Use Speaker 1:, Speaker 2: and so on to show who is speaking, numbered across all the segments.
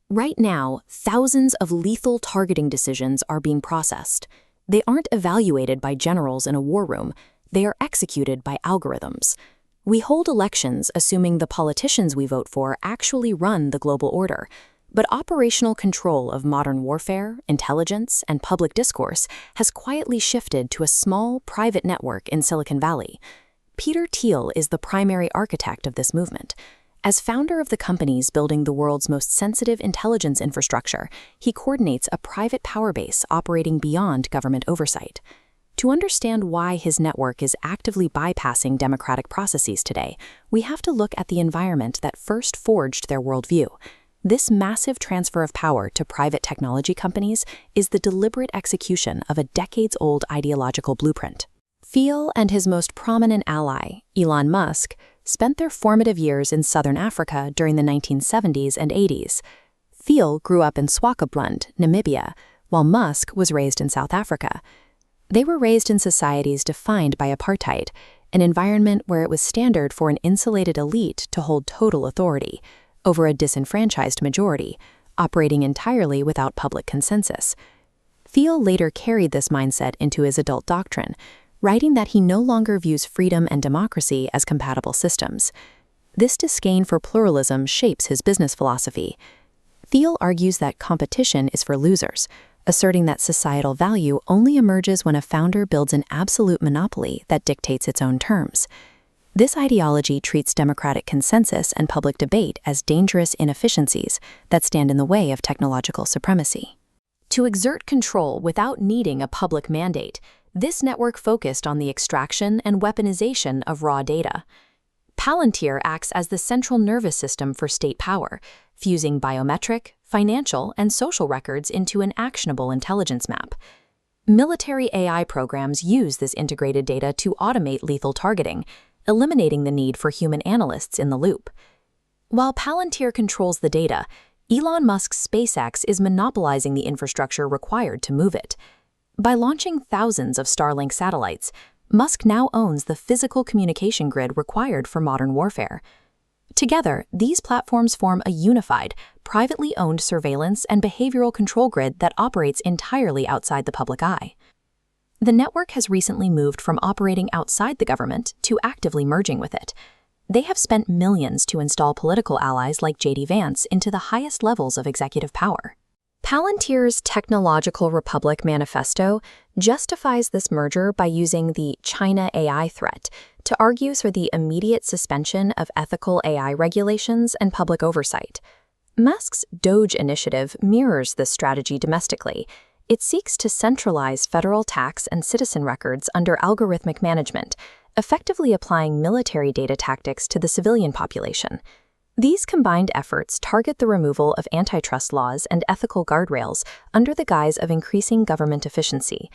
Speaker 1: Right now, thousands of lethal targeting decisions are being processed. They aren't evaluated by generals in a war room. They are executed by algorithms. We hold elections assuming the politicians we vote for actually run the global order. But operational control of modern warfare, intelligence, and public discourse has quietly shifted to a small, private network in Silicon Valley. Peter Thiel is the primary architect of this movement. As founder of the companies building the world's most sensitive intelligence infrastructure, he coordinates a private power base operating beyond government oversight. To understand why his network is actively bypassing democratic processes today, we have to look at the environment that first forged their worldview. This massive transfer of power to private technology companies is the deliberate execution of a decades-old ideological blueprint. Thiel and his most prominent ally, Elon Musk, spent their formative years in southern Africa during the 1970s and 80s. Thiel grew up in Swakopmund, Namibia, while Musk was raised in South Africa. They were raised in societies defined by apartheid, an environment where it was standard for an insulated elite to hold total authority over a disenfranchised majority, operating entirely without public consensus. Thiel later carried this mindset into his adult doctrine, writing that he no longer views freedom and democracy as compatible systems. This disdain for pluralism shapes his business philosophy. Thiel argues that competition is for losers, asserting that societal value only emerges when a founder builds an absolute monopoly that dictates its own terms. This ideology treats democratic consensus and public debate as dangerous inefficiencies that stand in the way of technological supremacy. To exert control without needing a public mandate, this network focused on the extraction and weaponization of raw data. Palantir acts as the central nervous system for state power, fusing biometric, financial, and social records into an actionable intelligence map. Military AI programs use this integrated data to automate lethal targeting, eliminating the need for human analysts in the loop. While Palantir controls the data, Elon Musk's SpaceX is monopolizing the infrastructure required to move it. By launching thousands of Starlink satellites, Musk now owns the physical communication grid required for modern warfare. Together, these platforms form a unified, privately owned surveillance and behavioral control grid that operates entirely outside the public eye. The network has recently moved from operating outside the government to actively merging with it. They have spent millions to install political allies like J.D. Vance into the highest levels of executive power. Palantir's Technological Republic Manifesto justifies this merger by using the China AI threat to argue for the immediate suspension of ethical AI regulations and public oversight. Musk's DOGE initiative mirrors this strategy domestically. It seeks to centralize federal tax and citizen records under algorithmic management, effectively applying military data tactics to the civilian population. These combined efforts target the removal of antitrust laws and ethical guardrails under the guise of increasing government efficiency.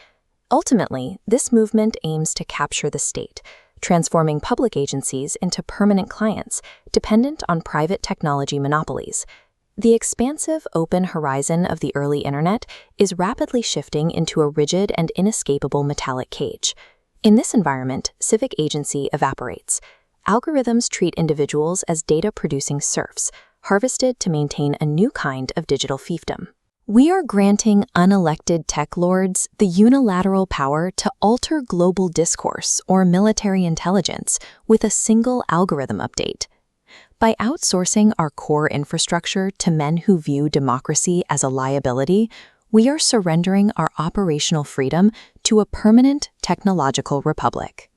Speaker 1: Ultimately, this movement aims to capture the state, transforming public agencies into permanent clients dependent on private technology monopolies. The expansive open horizon of the early internet is rapidly shifting into a rigid and inescapable metallic cage. In this environment, civic agency evaporates. Algorithms treat individuals as data-producing serfs, harvested to maintain a new kind of digital fiefdom. We are granting unelected tech lords the unilateral power to alter global discourse or military intelligence with a single algorithm update. By outsourcing our core infrastructure to men who view democracy as a liability, we are surrendering our operational freedom to a permanent technological republic.